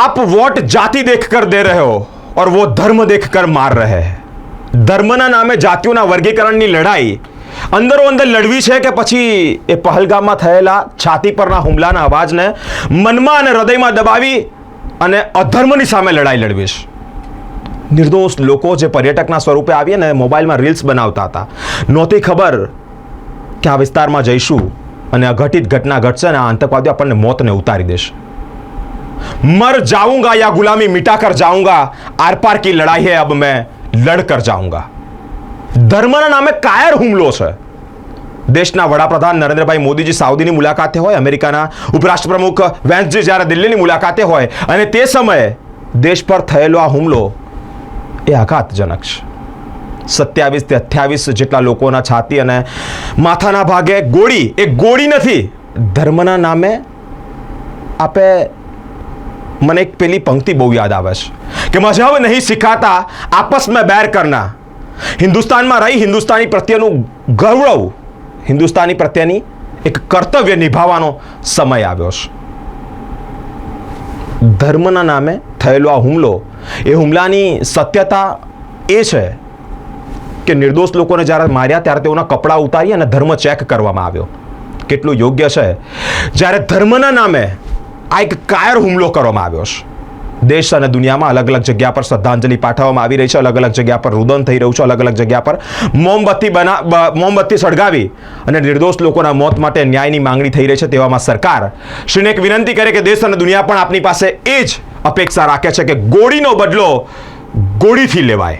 आप वोट जाति देखकर दे रहे हो और वो धर्म देखकर मार रहे हैं। ધર્મના નામે જાતિઓના વર્ગીકરણની લડાઈ અંદરો અંદર લડવી છે કે પછી એ પહલગામમાં થયેલા છાતી પરના હુમલાના અવાજને મનમાં અને હૃદયમાં દબાવી અને અધર્મની સામે લડાઈ લડવી છે? નિર્દોષ લોકો જે પર્યટકના સ્વરૂપે આવીને ને મોબાઈલમાં રીલ્સ બનાવતા હતા, નહોતી ખબર કે આ વિસ્તારમાં જઈશું અને અઘટિત ઘટના ઘટશે અને આ આતંકવાદીઓ આપણને મોતને ઉતારી દેશે. मर जाऊंगा या गुलामी मिटा कर जाऊंगा, आर पार की लड़ाई है अब मैं लड़ कर जाऊंगा. ધર્મના નામે કાયર હુમલો છે. દેશના વડાપ્રધાન નરેન્દ્રભાઈ મોદીજી સાઉદીની મુલાકાતે હોય, અમેરિકાના ઉપરાષ્ટ્રપ્રમુખ વેન્સજી જ્યારે દિલ્હીની મુલાકાતે હોય અને તે સમયે દેશ પર થયેલો આ હુમલો એ આઘાતજનક છે. 27 થી 28 જેટલા લોકોના છાતી અને માથાના ભાગે ગોળી, એ ગોળી નથી, ધર્મના નામે આપે. મને એક પેલી પંક્તિ બહુ યાદ આવે છે કે મઝહબ નહીં સિખાતા આપસ મેં बैर करना. હિન્દુસ્તાનમાં રહી હિન્દુસ્તાની પ્રત્યેનું ગૌરવ, હિન્દુસ્તાની પ્રત્યેની એક કર્તવ્ય નિભાવવાનો સમય આવ્યો છે. ધર્મના નામે થયેલો આ હુમલો, એ હુમલાની સત્યતા એ છે કે નિર્દોષ લોકોને જ્યારે માર્યા ત્યારે તેઓના કપડાં ઉતારી અને ધર્મ ચેક કરવામાં આવ્યો. કેટલું યોગ્ય છે જ્યારે ધર્મના નામે આ એક કાયર હુમલો કરવામાં આવ્યો છે. દેશ અને દુનિયામાં અલગ અલગ જગ્યા પર શ્રદ્ધાંજલિ પાઠવવામાં આવી રહી છે, અલગ અલગ જગ્યા પર રુદન થઈ રહ્યું છે, અલગ અલગ જગ્યા પર મોમબત્તી સળગાવી અને નિર્દોષ લોકોના મોત માટે ન્યાયની માંગણી થઈ રહી છે. તેવામાં સરકાર શ્રીને એક વિનંતી કરે કે દેશ અને દુનિયા પણ આપની પાસે એ જ અપેક્ષા રાખે છે કે ગોળીનો બદલો ગોળીથી લેવાય.